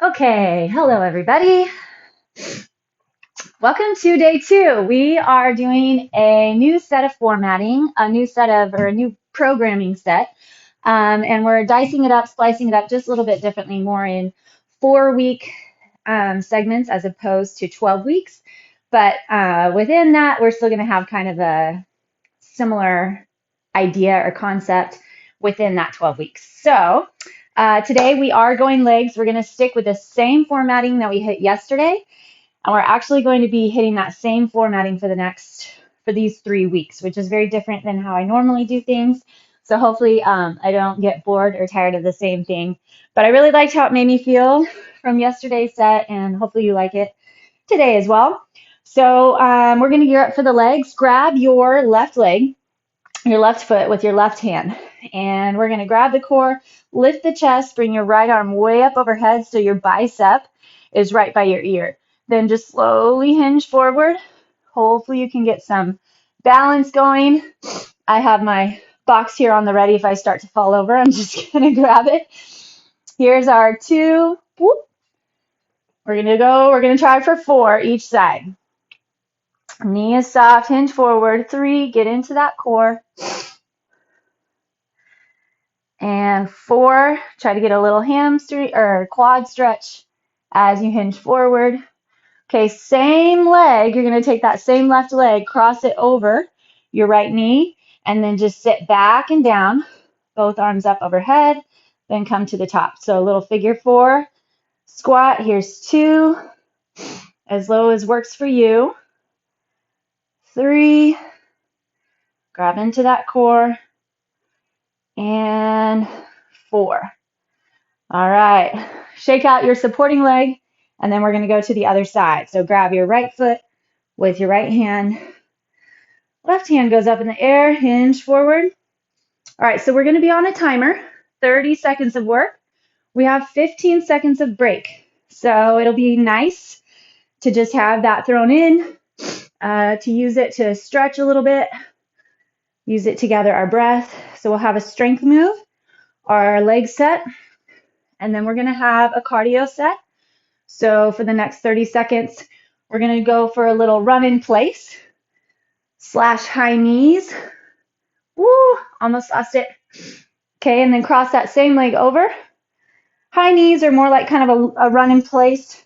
Okay, hello everybody. Welcome to day 2. We are doing a new set of formatting, a new programming set, and we're dicing it up, splicing it up just a little bit differently, more in 4-week segments as opposed to 12 weeks. But within that, we're still going to have kind of a similar idea or concept within that 12 weeks. So today we are going legs. We're going to stick with the same formatting that we hit yesterday. And we're actually going to be hitting that same formatting for these 3 weeks, which is very different than how I normally do things. So hopefully I don't get bored or tired of the same thing. But I really liked how it made me feel from yesterday's set, and hopefully you like it today as well. So we're going to gear up for the legs. Grab your left leg, your left foot with your left hand. And we're going to grab the core, lift the chest, bring your right arm way up overhead so your bicep is right by your ear. Then just slowly hinge forward. Hopefully you can get some balance going. I have my box here on the ready if I start to fall over. I'm just going to grab it. Here's our 2. Whoop. We're going to try for 4 each side. Knee is soft, hinge forward. 3, get into that core. And 4, try to get a little hamstring or quad stretch as you hinge forward. Okay, same leg. You're going to take that same left leg, cross it over your right knee, and then just sit back and down, both arms up overhead, then come to the top. So a little figure 4 squat. Here's 2, as low as works for you. 3, grab into that core, and 4. All right, shake out your supporting leg, and then we're going to go to the other side. So grab your right foot with your right hand. Left hand goes up in the air, hinge forward. All right, so we're going to be on a timer, 30 seconds of work. We have 15 seconds of break. So it'll be nice to just have that thrown in, to use it to stretch a little bit, use it to gather our breath. So we'll have a strength move, our leg set, and then we're going to have a cardio set. So for the next 30 seconds, we're going to go for a little run in place / high knees. Woo, almost lost it. Okay, and then cross that same leg over. High knees are more like kind of a run in place.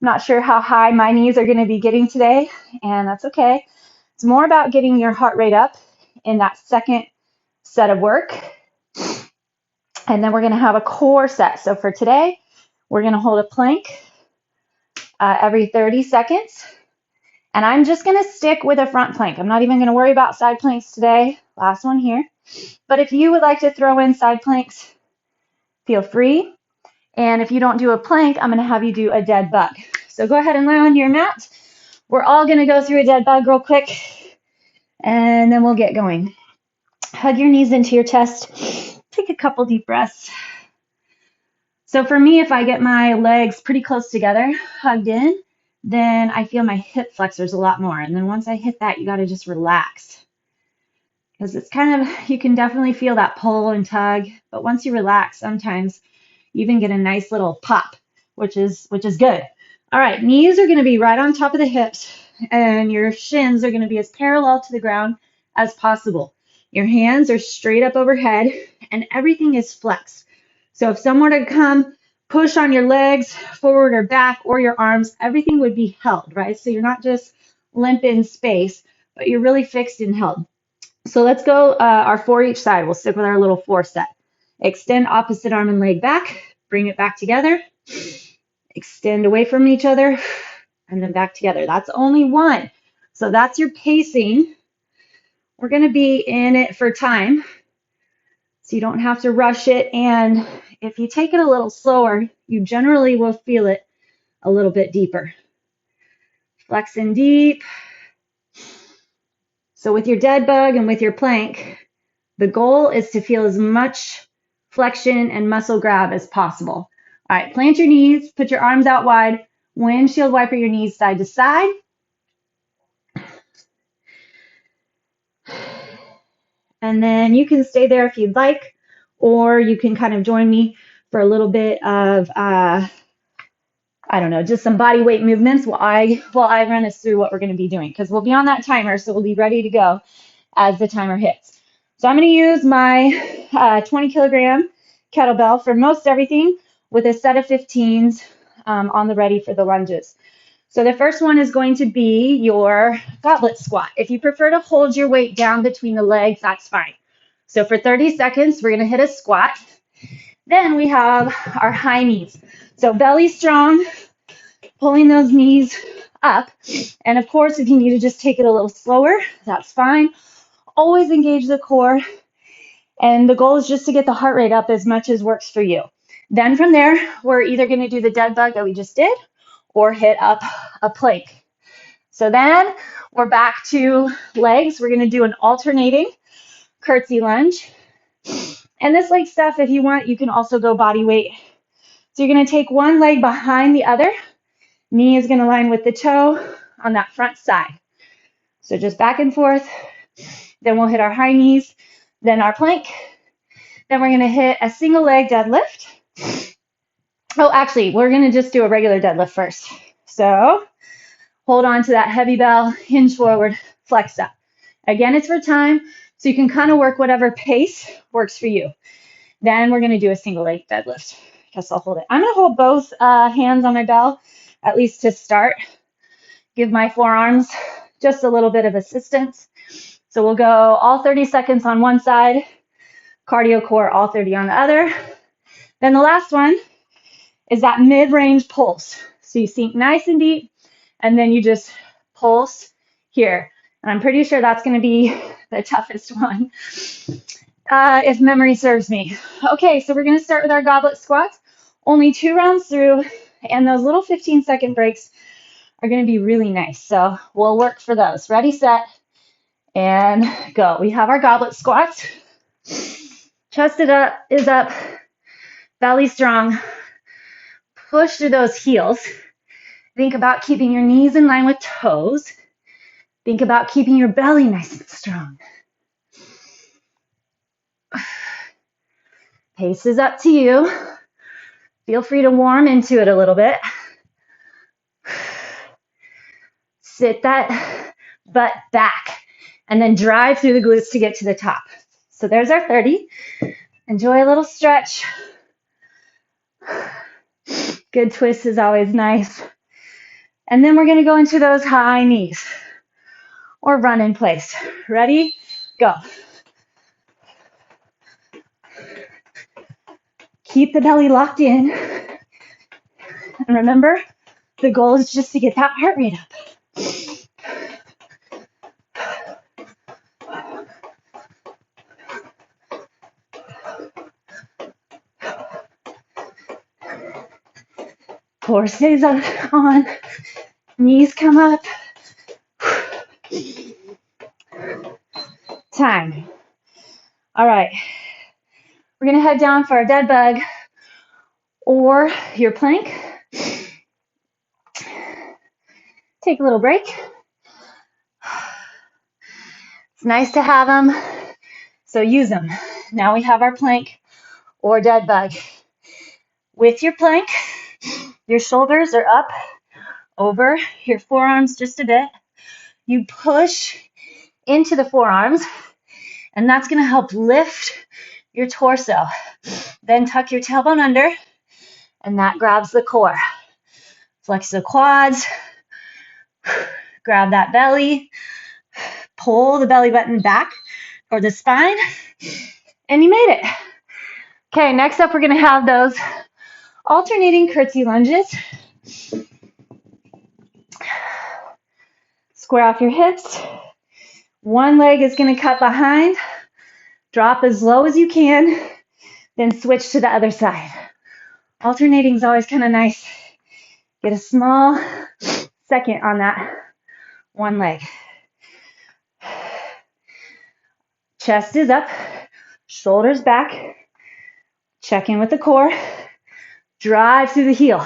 I'm not sure how high my knees are going to be getting today, and that's okay. It's more about getting your heart rate up in that second set of work. And then we're going to have a core set. So for today, we're going to hold a plank every 30 seconds. And I'm just going to stick with a front plank. I'm not even going to worry about side planks today. Last one here. But if you would like to throw in side planks, feel free. And if you don't do a plank, I'm going to have you do a dead bug. So go ahead and lay on your mat. We're all going to go through a dead bug real quick, and then we'll get going. Hug your knees into your chest. Take a couple deep breaths. So for me, if I get my legs pretty close together, hugged in, then I feel my hip flexors a lot more. And then once I hit that, you got to just relax. Because it's kind of, you can definitely feel that pull and tug. But once you relax, sometimes you even get a nice little pop, which is good. All right, knees are going to be right on top of the hips, and your shins are going to be as parallel to the ground as possible. Your hands are straight up overhead, and everything is flexed. So if someone were to come push on your legs, forward or back, or your arms, everything would be held, right? So you're not just limp in space, but you're really fixed and held. So let's go our 4 each side. We'll stick with our little 4 set. Extend opposite arm and leg back. Bring it back together. Extend away from each other. And then back together. That's only 1. So that's your pacing. We're going to be in it for time, so you don't have to rush it. And if you take it a little slower, you generally will feel it a little bit deeper. Flex in deep. So with your dead bug and with your plank, the goal is to feel as much flexion and muscle grab as possible. All right, plant your knees, put your arms out wide, windshield wiper your knees side to side. And then you can stay there if you'd like, or you can kind of join me for a little bit of I don't know, just some body weight movements while I run us through what we're going to be doing, because we'll be on that timer, so we'll be ready to go as the timer hits. So I'm going to use my 20 kilogram kettlebell for most everything, with a set of 15s on the ready for the lunges. So the first one is going to be your goblet squat. If you prefer to hold your weight down between the legs, that's fine. So for 30 seconds, we're going to hit a squat. Then we have our high knees. So belly strong, pulling those knees up. And of course, if you need to just take it a little slower, that's fine. Always engage the core. And the goal is just to get the heart rate up as much as works for you. Then from there, we're either going to do the dead bug that we just did or hit up a plank. So then we're back to legs. We're going to do an alternating curtsy lunge. And this leg stuff, if you want, you can also go body weight. So you're going to take one leg behind the other. Knee is going to line with the toe on that front side. So just back and forth. Then we'll hit our high knees, then our plank. Then we're going to hit a single leg deadlift. Oh, actually, we're going to just do a regular deadlift first. So hold on to that heavy bell, hinge forward, flex up. Again, it's for time, so you can kind of work whatever pace works for you. Then we're going to do a single leg deadlift. I guess I'll hold it. I'm going to hold both hands on my bell, at least to start. Give my forearms just a little bit of assistance. So we'll go all 30 seconds on one side, cardio core all 30 on the other. Then the last one is that mid-range pulse. So you sink nice and deep, and then you just pulse here. And I'm pretty sure that's going to be the toughest one, if memory serves me. Okay, so we're going to start with our goblet squats. Only 2 rounds through, and those little 15-second breaks are going to be really nice. So we'll work for those. Ready, set, and go. We have our goblet squats. Chest is up, belly strong. Push through those heels. Think about keeping your knees in line with toes. Think about keeping your belly nice and strong. Pace is up to you. Feel free to warm into it a little bit. Sit that butt back and then drive through the glutes to get to the top. So there's our 30. Enjoy a little stretch. Good twist is always nice. And then we're going to go into those high knees or run in place. Ready? Go. Keep the belly locked in. And remember, the goal is just to get that heart rate up. Core stays on. Knees come up. Time. All right. We're going to head down for our dead bug or your plank. Take a little break. It's nice to have them, so use them. Now we have our plank or dead bug. With your plank, your shoulders are up over your forearms just a bit. You push into the forearms, and that's going to help lift your torso. Then tuck your tailbone under, and that grabs the core. Flex the quads, grab that belly, pull the belly button back or the spine, and you made it. Okay, next up we're going to have those alternating curtsy lunges. Square off your hips. One leg is going to cut behind. Drop as low as you can, then switch to the other side. Alternating is always kind of nice. Get a small second on that one leg. Chest is up, shoulders back. Check in with the core. Drive through the heel.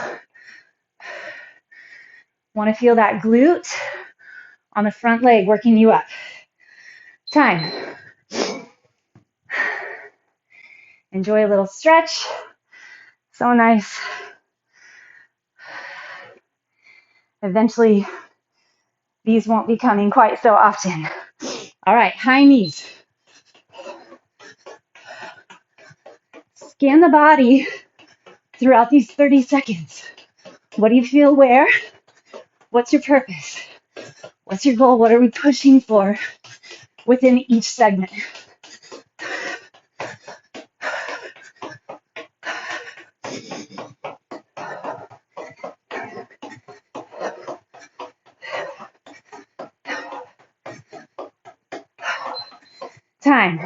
Want to feel that glute on the front leg working you up. Time. Enjoy a little stretch. So nice. Eventually, these won't be coming quite so often. All right, high knees. Scan the body throughout these 30 seconds. What do you feel where? What's your purpose? What's your goal? What are we pushing for within each segment? Time.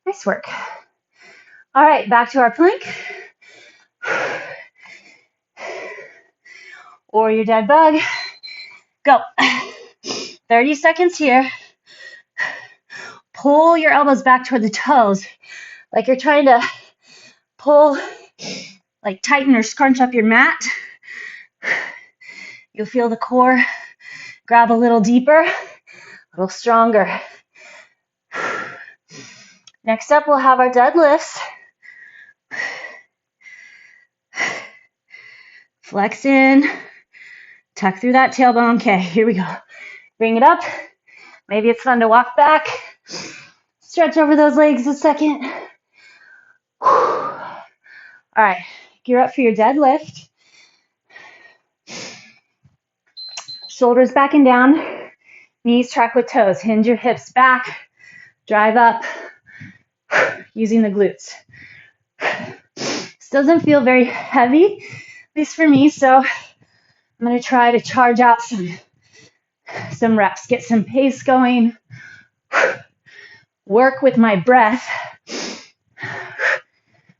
Nice work. All right, back to our plank. Or your dead bug. Go. 30 seconds here. Pull your elbows back toward the toes, like you're trying to pull, like tighten or scrunch up your mat. You'll feel the core grab a little deeper, a little stronger. Next up, we'll have our deadlifts. Flex in, tuck through that tailbone. Okay, here we go. Bring it up. Maybe it's fun to walk back. Stretch over those legs a second. All right, gear up for your deadlift. Shoulders back and down. Knees track with toes. Hinge your hips back. Drive up using the glutes. This doesn't feel very heavy, at least for me, so I'm going to try to charge out some reps, get some pace going, work with my breath,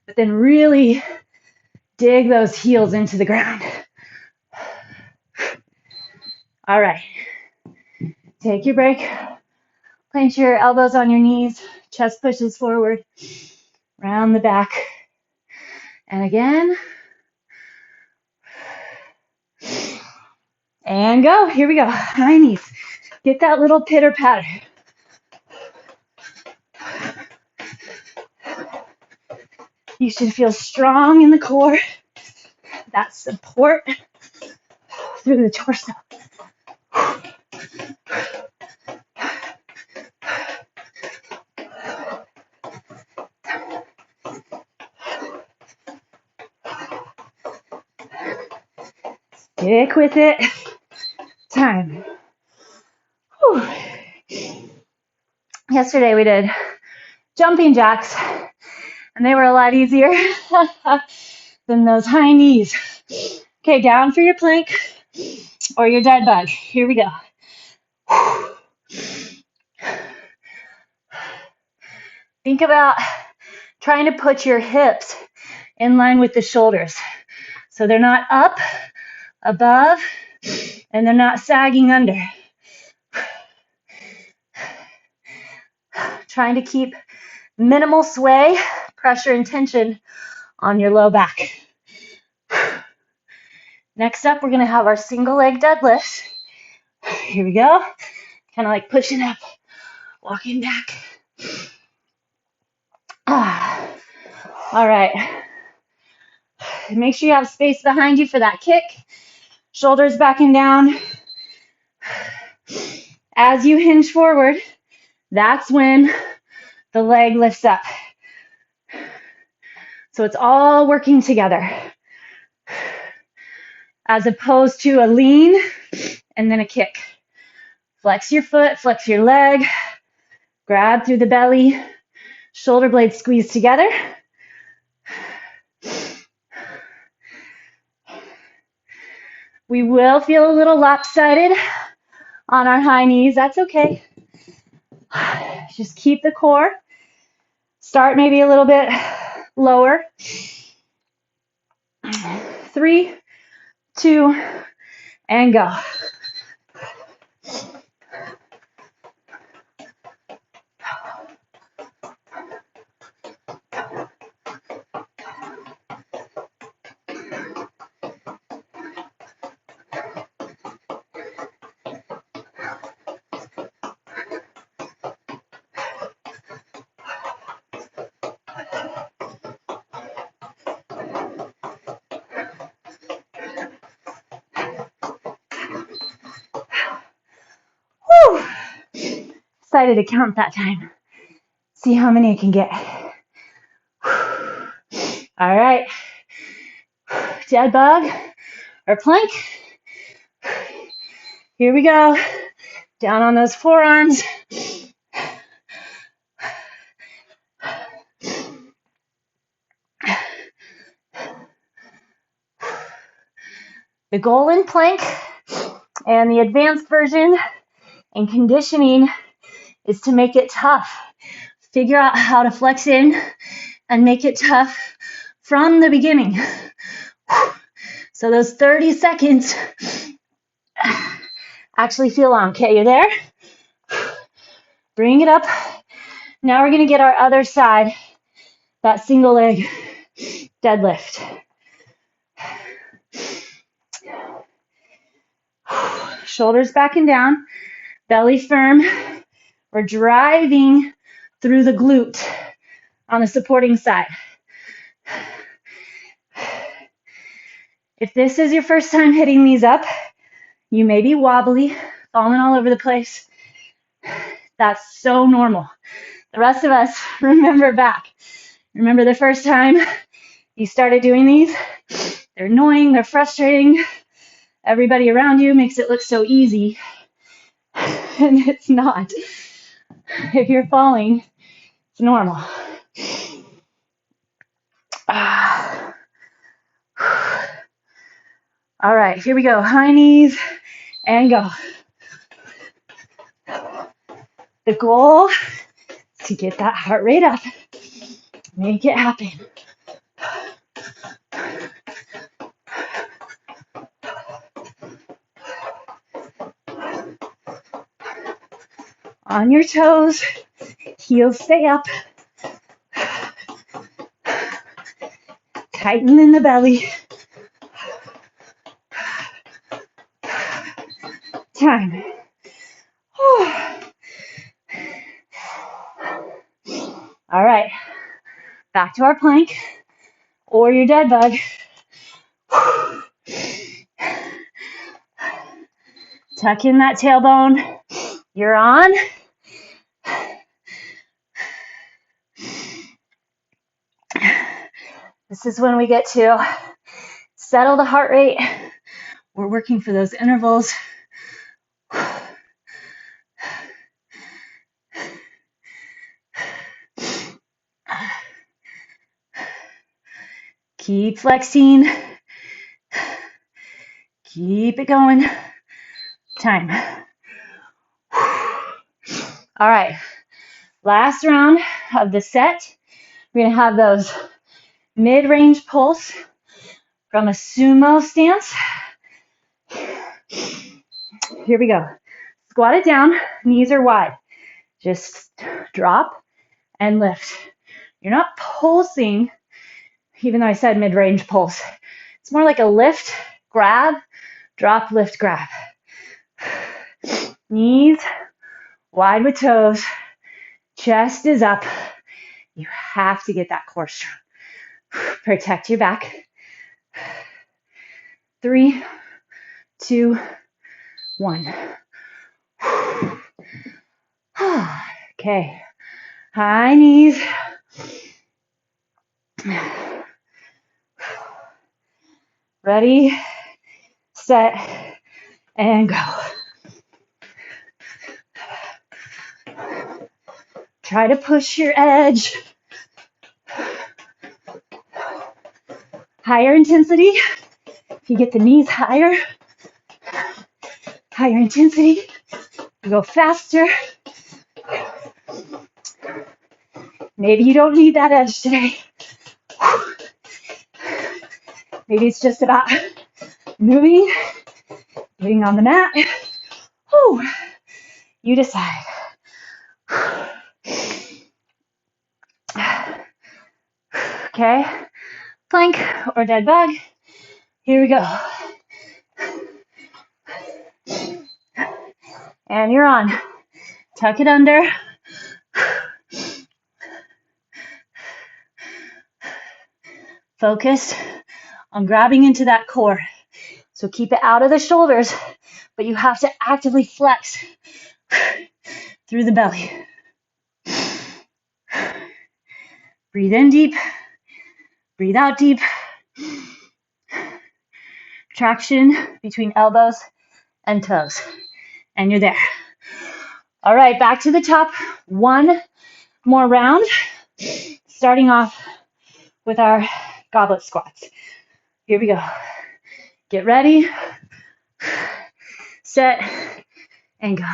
but then really dig those heels into the ground. All right, take your break, plant your elbows on your knees, chest pushes forward, round the back, and again, and go. Here we go, high knees. Get that little pitter patter. You should feel strong in the core, that support through the torso. Stick with it. Time. Whew. Yesterday we did jumping jacks, and they were a lot easier than those high knees. Okay, down for your plank or your dead bug. Here we go. Think about trying to put your hips in line with the shoulders. So they're not up, above, and they're not sagging under. Trying to keep minimal sway, pressure, and tension on your low back. Next up, we're going to have our single leg deadlifts. Here we go. Kind of like pushing up, walking back. All right. Make sure you have space behind you for that kick. Shoulders back and down. As you hinge forward, that's when the leg lifts up. So it's all working together, as opposed to a lean and then a kick. Flex your foot, flex your leg, grab through the belly, shoulder blades squeeze together. We will feel a little lopsided on our high knees. That's okay. Just keep the core. Start maybe a little bit lower. 3, 2, and go. excited to count that time. See how many I can get. All right. Dead bug or plank. Here we go. Down on those forearms. The goal in plank and the advanced version and conditioning is to make it tough. Figure out how to flex in and make it tough from the beginning. So those 30 seconds actually feel long. Okay, you there? Bring it up. Now we're going to get our other side, that single leg deadlift. Shoulders back and down, belly firm. We're driving through the glute on the supporting side. If this is your first time hitting these up, you may be wobbly, falling all over the place. That's so normal. The rest of us remember back. Remember the first time you started doing these? They're annoying, they're frustrating. Everybody around you makes it look so easy, and it's not. If you're falling, it's normal. All right, here we go. High knees and go. The goal is to get that heart rate up. Make it happen. On your toes, heels stay up. Tighten in the belly. Time. All right, back to our plank or your dead bug. Tuck in that tailbone. You're on. This is when we get to settle the heart rate. We're working for those intervals. Keep flexing. Keep it going. Time. All right. Last round of the set. We're going to have those mid-range pulls from a sumo stance. Here we go. Squat it down. Knees are wide. Just drop and lift. You're not pulsing, even though I said mid-range pulse. It's more like a lift, grab, drop, lift, grab. Knees wide with toes. Chest is up. You have to get that core strong. Protect your back. 3, 2, 1. Okay. High knees. Ready, set, and go. Try to push your edge. Higher intensity. If you get the knees higher intensity, you go faster. Maybe you don't need that edge today. Maybe it's just about moving, getting on the mat. Whew. You decide. Okay, plank or dead bug. Here we go. And you're on. Tuck it under. Focus on grabbing into that core. So keep it out of the shoulders, but you have to actively flex through the belly. Breathe in deep. Breathe out deep. Traction between elbows and toes. And you're there. All right, back to the top. One more round. Starting off with our goblet squats. Here we go. Get ready. Set and go.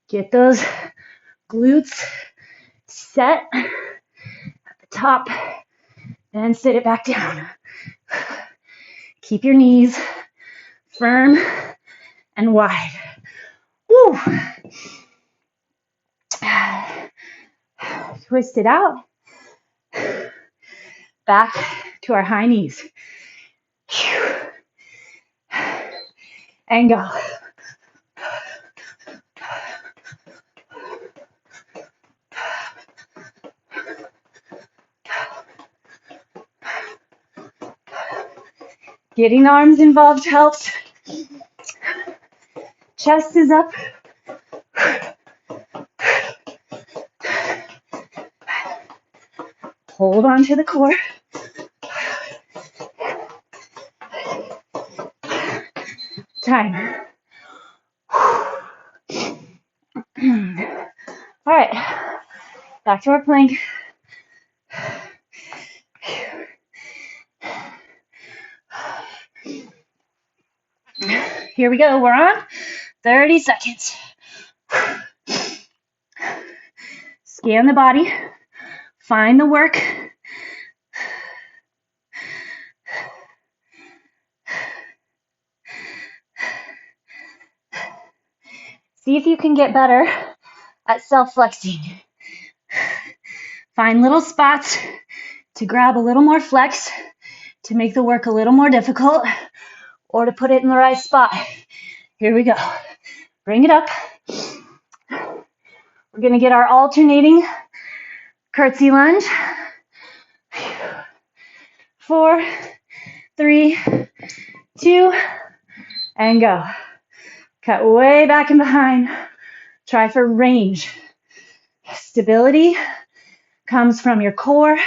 Get those glutes set at the top and sit it back down. Keep your knees firm and wide. Woo. Twist it out. Back to our high knees. And go. Getting the arms involved helps. Chest is up. Hold on to the core. Time. All right, back to our plank. Here we go, we're on 30 seconds. Scan the body, find the work. See if you can get better at self-flexing. Find little spots to grab a little more flex, to make the work a little more difficult, or to put it in the right spot. Here we go. Bring it up. We're going to get our alternating curtsy lunge. 4, 3, 2, and go. Cut way back and behind. Try for range. Stability comes from your core.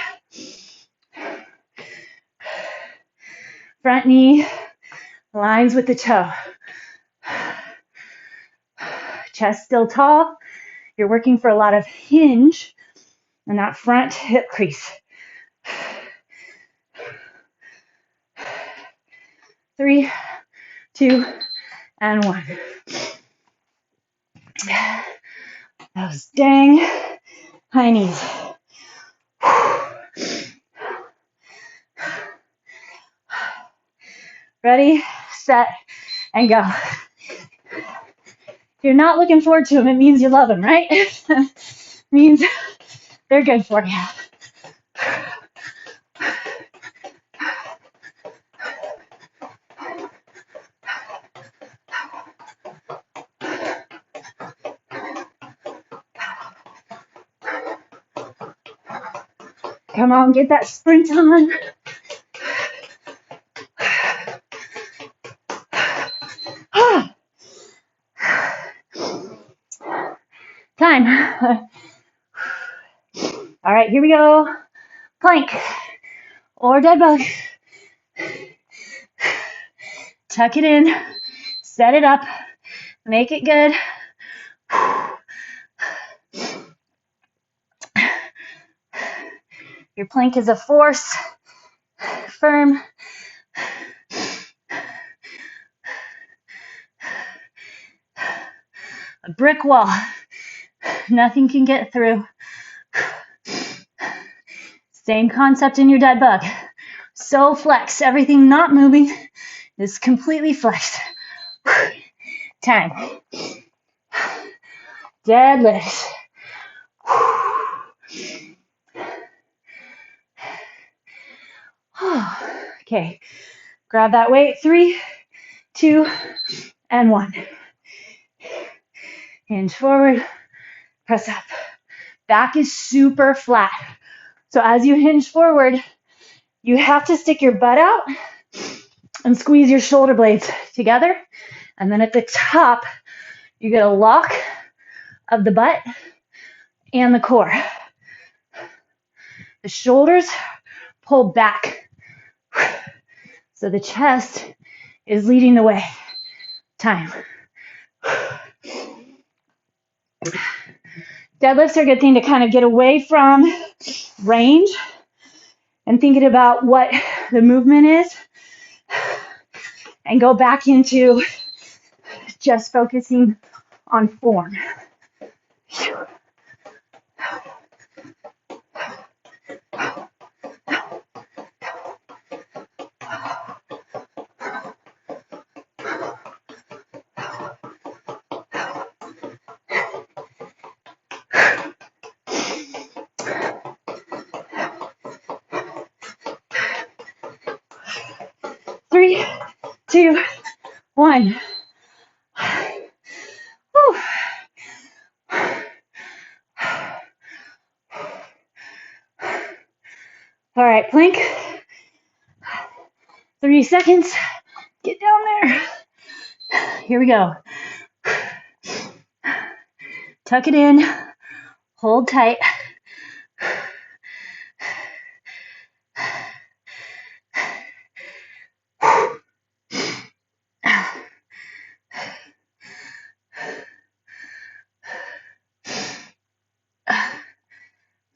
Front knee lines with the toe. Chest still tall. You're working for a lot of hinge in that front hip crease. 3, 2, and 1. Those dang high knees. Ready, set, and go. If you're not looking forward to them, it means you love them, right? It means they're good for you. Come on, get that sprint on. Time. All right, here we go. Plank or dead bug. Tuck it in, set it up, make it good. Your plank is a force, firm. A brick wall, nothing can get through. Same concept in your dead bug. So flex, everything not moving is completely flexed. Time. Deadlift. Okay, grab that weight. 3, 2, and 1. hinge forward, press up. Back is super flat. So as you hinge forward, you have to stick your butt out and squeeze your shoulder blades together. And then at the top, you get a lock of the butt and the core. The shoulders pull back. So the chest is leading the way. Time. Deadlifts are a good thing to kind of get away from range and thinking about what the movement is and go back into just focusing on form. 3, 2, 1. Whew. All right, plank. 3 seconds. Get down there. Here we go. Tuck it in. Hold tight.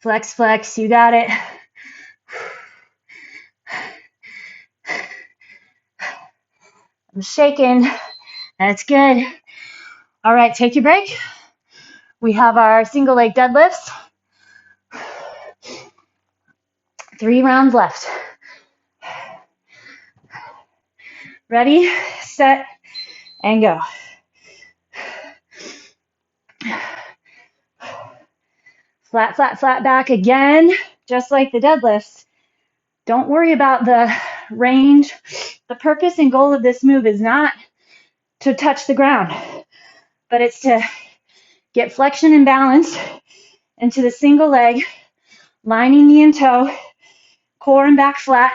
Flex, flex, you got it. I'm shaking. That's good. All right, take your break. We have our single leg deadlifts. 3 rounds left. Ready, set, and go. Flat, flat, flat back again, just like the deadlifts. Don't worry about the range. The purpose and goal of this move is not to touch the ground, but it's to get flexion and balance into the single leg, lining knee and toe, core and back flat,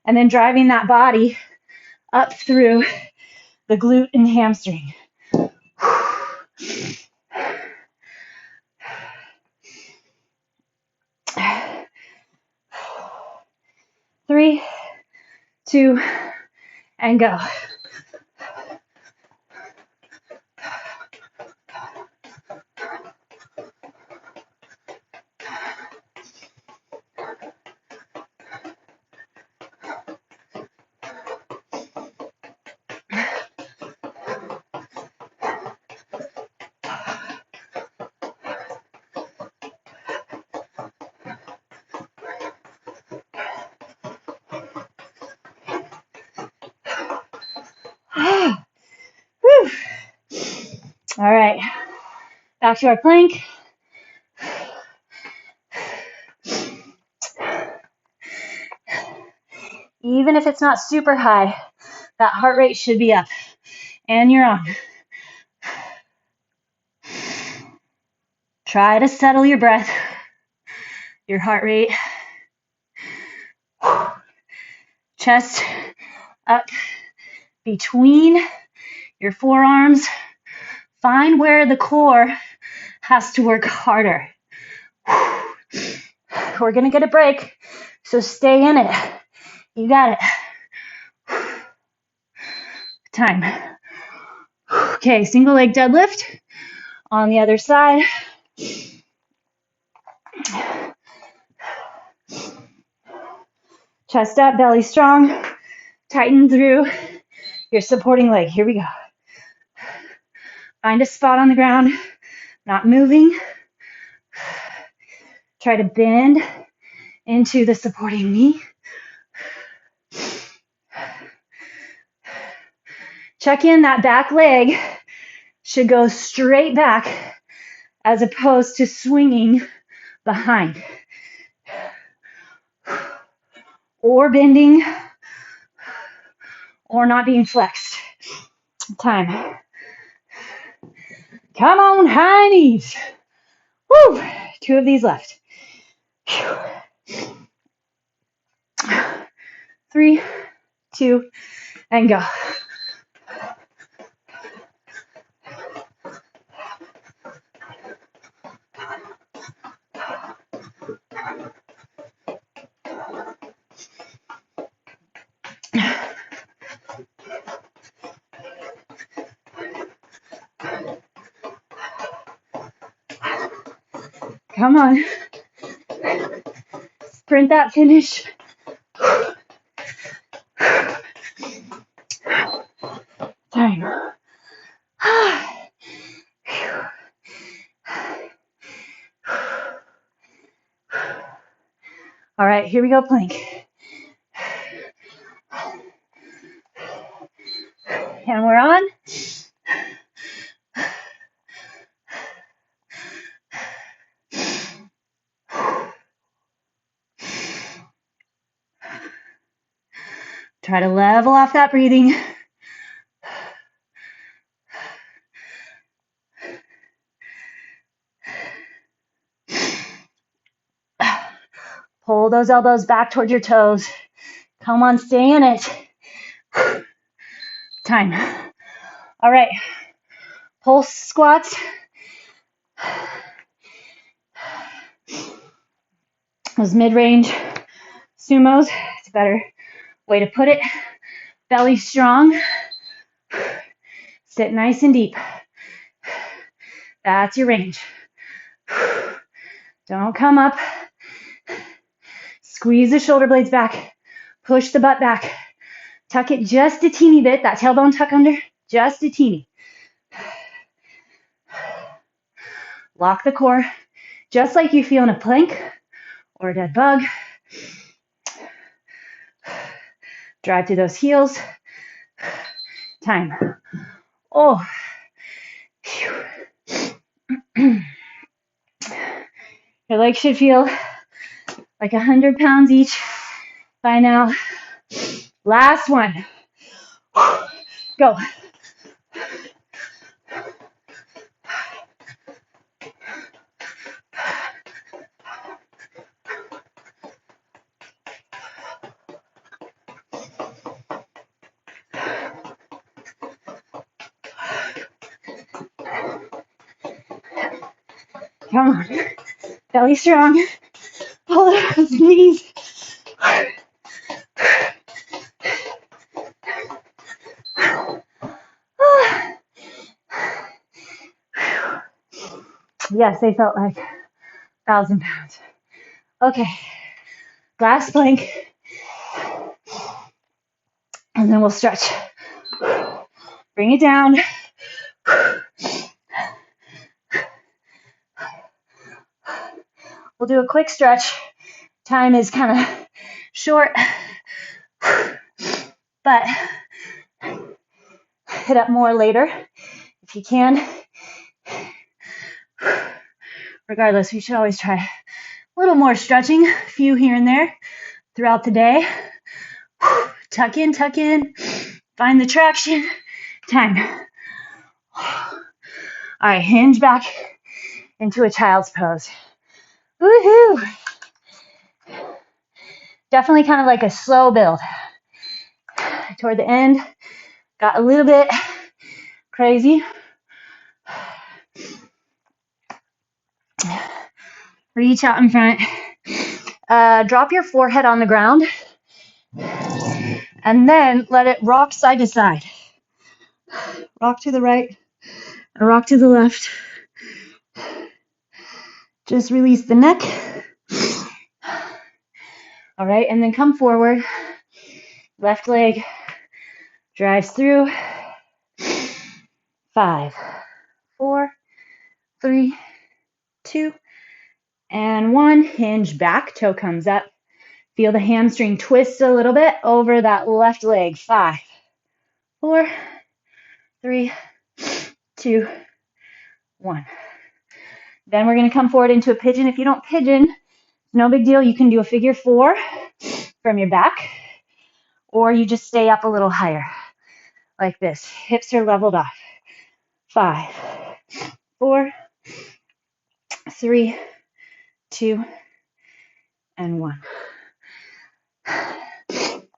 and then driving that body up through the glute and hamstring. 3, 2, and go. Whew. All right, back to our plank. Even if it's not super high, that heart rate should be up. And you're on. Try to settle your breath, your heart rate. Chest up between your forearms. Find where the core has to work harder. We're going to get a break, so stay in it. You got it. Time. Okay, single leg deadlift on the other side. Chest up, belly strong. Tighten through your supporting leg. Here we go. Find a spot on the ground, not moving. Try to bend into the supporting knee. Check in, that back leg should go straight back as opposed to swinging behind or bending or not being flexed. Time. Come on, high knees. Woo! 2 of these left. 3, 2, and go. Come on. Sprint that finish. Time. All right, here we go, plank. And we're on. Try to level off that breathing. Pull those elbows back towards your toes. Come on, stay in it. Time. All right. Pulse squats. Those mid-range sumos. It's a better way to put it. Belly strong. Sit nice and deep. That's your range. Don't come up. Squeeze the shoulder blades back. Push the butt back. Tuck it just a teeny bit. That tailbone tuck under. Just a teeny. Lock the core. Just like you feel in a plank or a dead bug. Drive through those heels. Time. Oh. Your legs should feel like 100 pounds each by now. Last one. Go. Come on. Belly strong. Pull those knees. Yes, they felt like 1,000 pounds. Okay. Last plank. And then we'll stretch. Bring it down. We'll do a quick stretch. Time is kind of short, but hit up more later if you can. Regardless, we should always try a little more stretching, a few here and there throughout the day. Tuck in, find the traction. Time. All right, hinge back into a child's pose. Woohoo! Definitely kind of like a slow build. Toward the end, got a little bit crazy. Reach out in front. Drop your forehead on the ground. And then let it rock side to side. Rock to the right and rock to the left. Just release the neck. All right, and then come forward. Left leg drives through. 5, 4, 3, 2, and 1. Hinge back, toe comes up. Feel the hamstring twist a little bit over that left leg. 5, 4, 3, 2, 1. Then we're going to come forward into a pigeon. If you don't pigeon, no big deal. You can do a figure 4 from your back, or you just stay up a little higher like this. Hips are leveled off. 5, 4, 3, 2, and 1.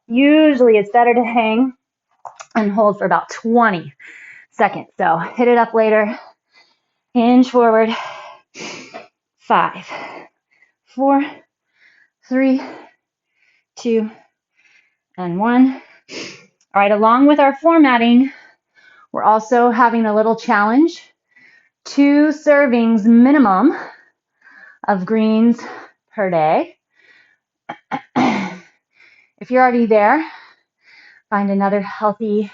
Usually it's better to hang and hold for about 20 seconds. So hit it up later. Hinge forward. 5, 4, 3, 2, and 1. All right, along with our formatting, we're also having a little challenge. 2 servings minimum of greens per day. If you're already there, find another healthy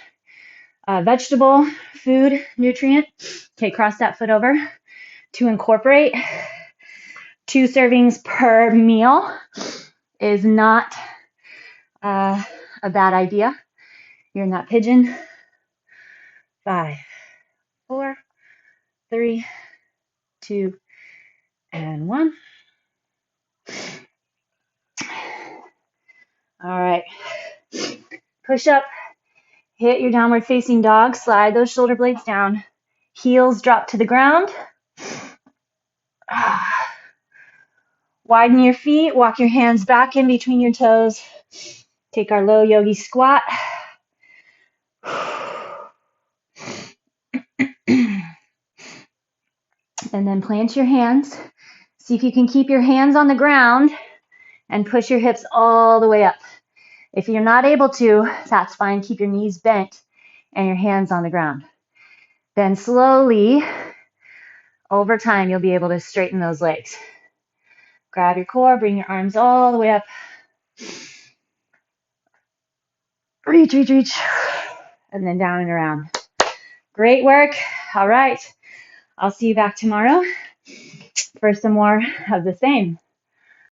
vegetable, food, nutrient. Okay, cross that foot over. To incorporate 2 servings per meal is not a bad idea. You're in that pigeon. 5, 4, 3, 2, and 1. All right. Push up. Hit your downward facing dog. Slide those shoulder blades down. Heels drop to the ground. Widen your feet. Walk your hands back in between your toes. Take our low Yogi Squat. And then plant your hands. See if you can keep your hands on the ground and push your hips all the way up. If you're not able to, that's fine. Keep your knees bent and your hands on the ground. Then slowly, over time, you'll be able to straighten those legs. Grab your core, bring your arms all the way up. Reach, reach, reach. And then down and around. Great work. All right. I'll see you back tomorrow for some more of the same.